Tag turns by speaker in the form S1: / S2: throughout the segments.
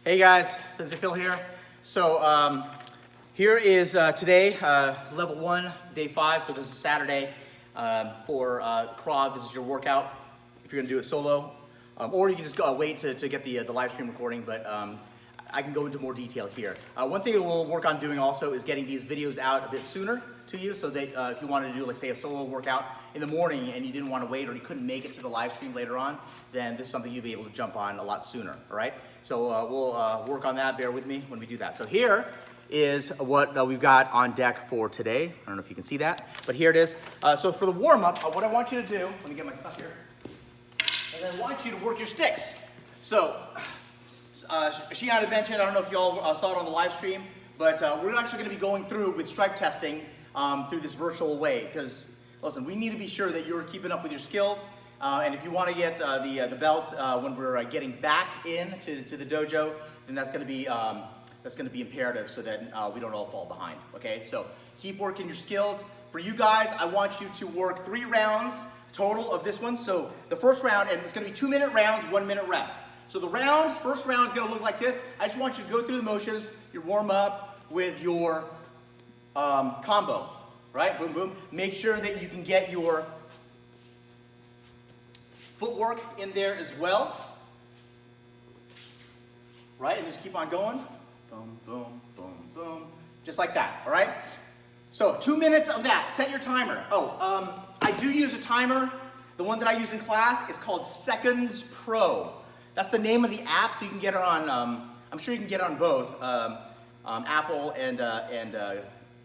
S1: Hey guys, Sensei Phil here. So here is today, level 1, day 5. So this is Saturday for KRAV. This is your workout if you're gonna do it solo. Or you can just go wait to get the live stream recording, but I can go into more detail here. One thing that we'll work on doing also is getting these videos out a bit sooner to you, so that if you wanted to do, like, say, a solo workout in the morning and you didn't want to wait, or you couldn't make it to the live stream later on, then this is something you'll be able to jump on a lot sooner, all right? So we'll work on that. Bear with me when we do that. So here is what we've got on deck for today. I don't know if you can see that, but here it is. So for the warm-up, what I want you to do, let me get my stuff here, and I want you to work your sticks. So Shion had mentioned, I don't know if you all saw it on the live stream, but we're actually going to be going through with strike testing through this virtual way, because listen, we need to be sure that you're keeping up with your skills, and if you want to get the belts when we're getting back to the dojo, then that's going to be imperative, so that we don't all fall behind. Okay, so keep working your skills. For you guys, I want you to work 3 rounds total of this one. So the first round, and it's going to be 2-minute rounds, 1-minute rest. So the first round is going to look like this. I just want you to go through the motions, your warm up with your combo, right? Boom, boom. Make sure that you can get your footwork in there as well, right? And just keep on going. Boom, boom, boom, boom. Just like that, all right? So 2 minutes of that. Set your timer. I do use a timer. The one that I use in class is called Seconds Pro. That's the name of the app, so you can get it on, I'm sure you can get it on both, Apple and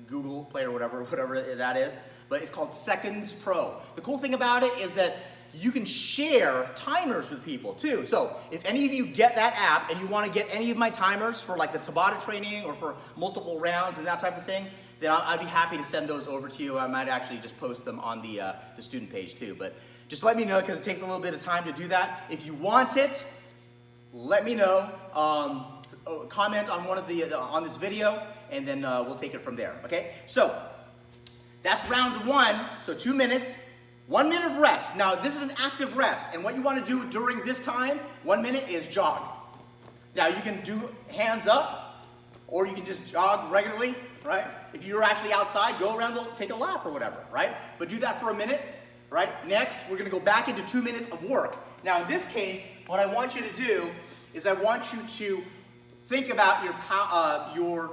S1: Google Play or whatever that is, but it's called Seconds Pro. The cool thing about it is that you can share timers with people too. So if any of you get that app and you want to get any of my timers for like the Tabata training or for multiple rounds and that type of thing, then I'd be happy to send those over to you. I might actually just post them on the student page too, but just let me know, because it takes a little bit of time to do that. If you want it, let me know. Comment on one of on this video, and then we'll take it from there. Okay. So that's round 1. So 2 minutes, 1 minute of rest. Now this is an active rest, and what you want to do during this time, 1 minute, is jog. Now you can do hands up, or you can just jog regularly, right? If you're actually outside, go around, take a lap or whatever, right? But do that for a minute. Right? Next, we're going to go back into 2 minutes of work. Now, in this case, what I want you to do is I want you to think about your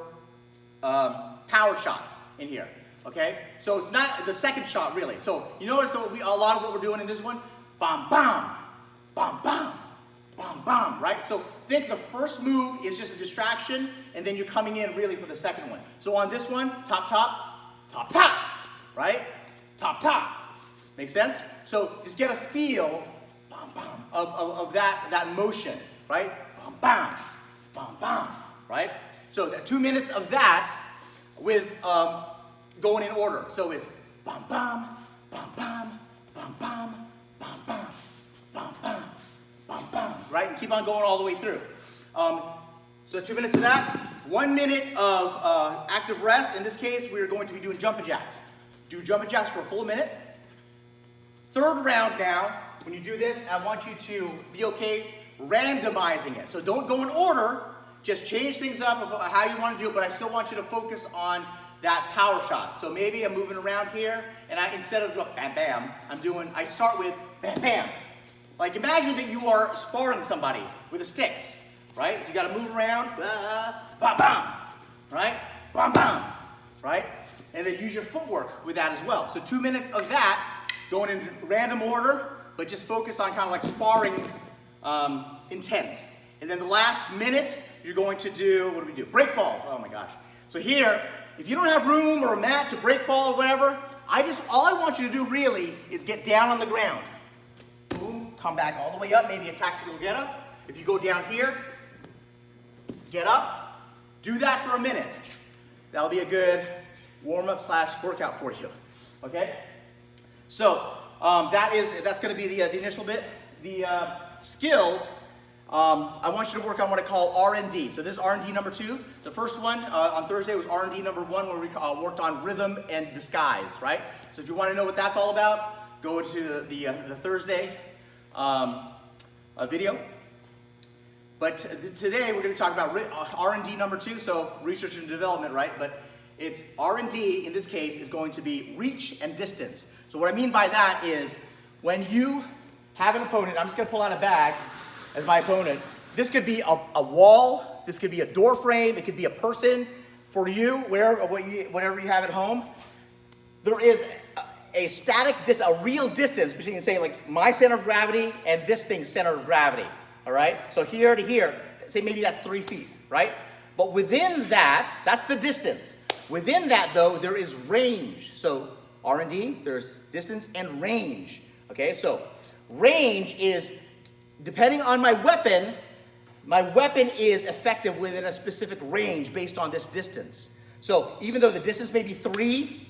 S1: power shots in here. Okay? So it's not the second shot, really. So you notice a lot of what we're doing in this one, bam, bam, bam, bam, bam, bam. Right? So think the first move is just a distraction, and then you're coming in really for the second one. So on this one, top, top, top, top. Right? Top, top. Make sense? So just get a feel, bam, bam, of that motion, right? Bam, bam, bam, bam, right? So 2 minutes of that with going in order. So it's bam, bam, bam, bam, bam, bam, bam, bam, bam, bam, bam, bam, right? And keep on going all the way through. So 2 minutes of that. 1 minute of active rest. In this case, we're going to be doing jumping jacks. Do jumping jacks for a full minute. Third round now, when you do this, I want you to be okay randomizing it. So don't go in order, just change things up of how you want to do it, but I still want you to focus on that power shot. So maybe I'm moving around here, and instead of bam, bam, I start with bam, bam. Like imagine that you are sparring somebody with the sticks, right? You got to move around, bam, bam, right? Bam, bam, right? And then use your footwork with that as well. So 2 minutes of that, going in random order, but just focus on kind of like sparring intent. And then the last minute, you're going to do, what do we do? Break falls. Oh my gosh. So here, if you don't have room or a mat to break fall or whatever, all I want you to do really is get down on the ground. Boom, come back all the way up, maybe a tactical get up. If you go down here, get up, do that for a minute. That'll be a good warm-up / workout for you. Okay? So that's going to be the initial bit. The skills, I want you to work on what I call R&D. So this is R&D number 2. The first one on Thursday was R&D number 1, where we worked on rhythm and disguise, right? So if you want to know what that's all about, go to the Thursday video. But today we're going to talk about R&D number 2, so research and development, right? But it's R&D in this case is going to be reach and distance. So what I mean by that is when you have an opponent, I'm just going to pull out a bag as my opponent. This could be a wall, this could be a door frame, it could be a person. For you, whatever you have at home, there is a static, a real distance between, say, like my center of gravity and this thing's center of gravity. All right? So here to here, say maybe that's 3 feet, right? But within that, that's the distance. Within that, though, there is range. So R&D, there's distance and range. Okay? So range is, depending on my weapon is effective within a specific range based on this distance. So even though the distance may be 3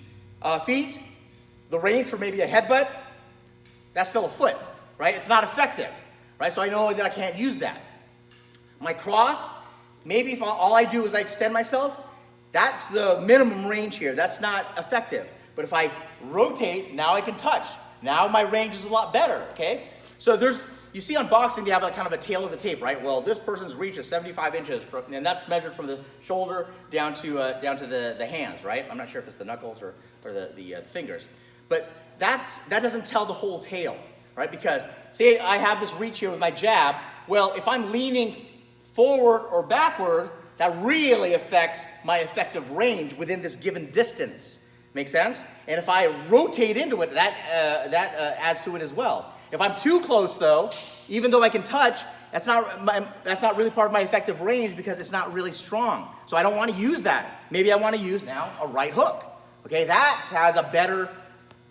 S1: feet, the range for maybe a headbutt, that's still a foot, right? It's not effective, right? So I know that I can't use that. My cross, maybe if all I do is I extend myself, that's the minimum range here. That's not effective. But if I rotate, now I can touch. Now my range is a lot better, okay? So you see on boxing, they have like kind of a tail of the tape, right? Well, this person's reach is 75 inches, and that's measured from the shoulder down to the hands, right? I'm not sure if it's the knuckles or the fingers. But that doesn't tell the whole tale, right? Because say I have this reach here with my jab. Well, if I'm leaning forward or backward, that really affects my effective range within this given distance. Make sense? And if I rotate into it, that adds to it as well. If I'm too close, though, even though I can touch, that's not really part of my effective range because it's not really strong. So I don't want to use that. Maybe I want to use now a right hook. Okay, that has a better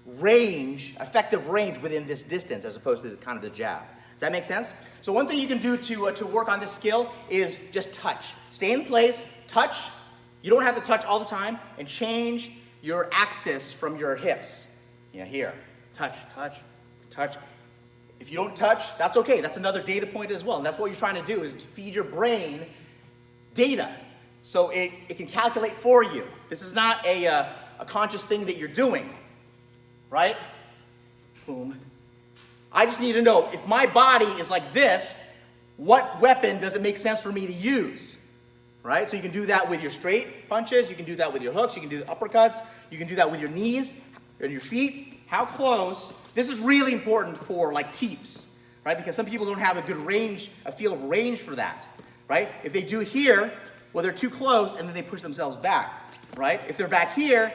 S1: range, effective range within this distance as opposed to kind of the jab. Does that make sense? So one thing you can do to work on this skill is just touch. Stay in place, touch. You don't have to touch all the time, and change your axis from your hips. Here, touch, touch, touch. If you don't touch, that's okay. That's another data point as well. And that's what you're trying to do is feed your brain data so it can calculate for you. This is not a conscious thing that you're doing, right? Boom. I just need to know if my body is like this, what weapon does it make sense for me to use, right? So you can do that with your straight punches. You can do that with your hooks. You can do the uppercuts. You can do that with your knees and your feet. How close? This is really important for like teeps, right? Because some people don't have a good range, a feel of range for that, right? If they do here, well, they're too close and then they push themselves back, right? If they're back here,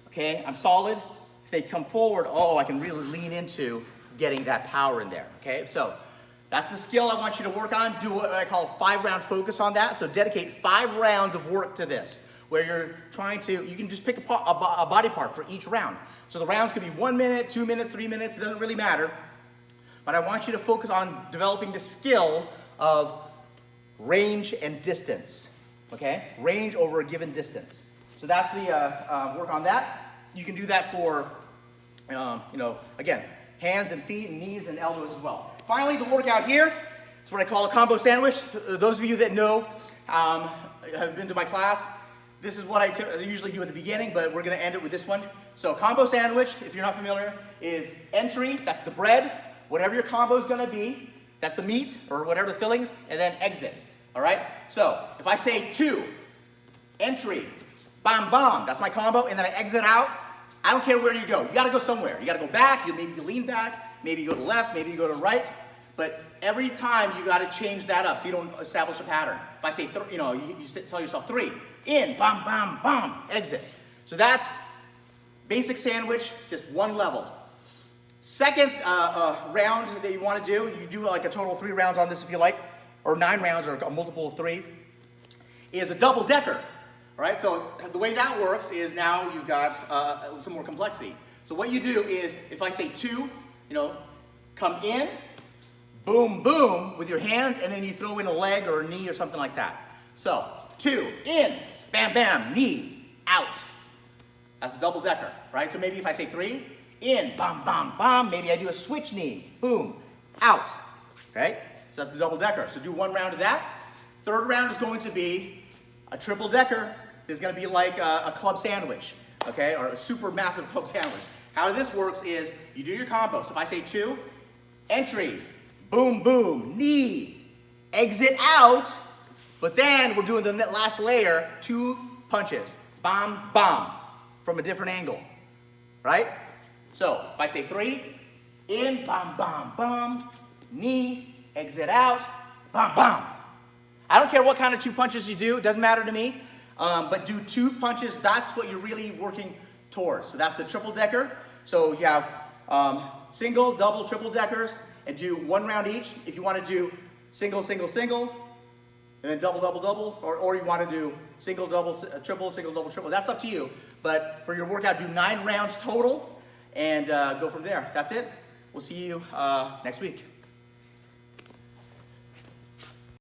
S1: okay, I'm solid. If they come forward, I can really lean into getting that power in there, okay? So that's the skill I want you to work on. Do what I call a 5-round focus on that. So dedicate 5 rounds of work to this, where you're trying to, you can just pick a body part for each round. So the rounds could be 1 minute, 2 minutes, 3 minutes, it doesn't really matter. But I want you to focus on developing the skill of range and distance, okay? Range over a given distance. So that's the work on that. You can do that for, again, hands and feet and knees and elbows as well. Finally, the workout here is what I call a combo sandwich. Those of you that know, have been to my class, this is what I usually do at the beginning, but we're going to end it with this one. So combo sandwich, if you're not familiar, is entry, that's the bread, whatever your combo is going to be, that's the meat or whatever the fillings, and then exit, all right? So if I say 2, entry, bam, bam, that's my combo, and then I exit out, I don't care where you go. You got to go somewhere. You got to go back, maybe you lean back, maybe you go to left, maybe you go to right, but every time you got to change that up so you don't establish a pattern. If I say, you tell yourself 3, in, bam, bam, bam, exit. So that's basic sandwich, just one level. Second round that you want to do, you do like a total of 3 rounds on this if you like, or 9 rounds or a multiple of 3, is a double decker. All right, so the way that works is now you've got some more complexity. So what you do is, if I say 2, come in, boom, boom, with your hands, and then you throw in a leg or a knee or something like that. So 2, in, bam, bam, knee, out. That's a double decker, right? So maybe if I say 3, in, bam, bam, bam, maybe I do a switch knee, boom, out, right? So that's the double decker. So do 1 round of that. Third round is going to be a triple decker. Is going to be like a club sandwich, okay, or a super massive club sandwich. How this works is you do your combo. So if I say 2, entry, boom, boom, knee, exit out, but then we're doing the last layer, 2 punches. Bam, bam, from a different angle, right? So if I say 3, in, bam, bam, bam, knee, exit out, bam, bam. I don't care what kind of 2 punches you do, it doesn't matter to me, but do 2 punches, that's what you're really working towards. So that's the triple decker. So you have single, double, triple deckers, and do 1 round each. If you want to do single, single, single, and then double, double, double, or you want to do single, double, triple, single, double, triple, that's up to you. But for your workout, do 9 rounds total, and go from there. That's it. We'll see you next week.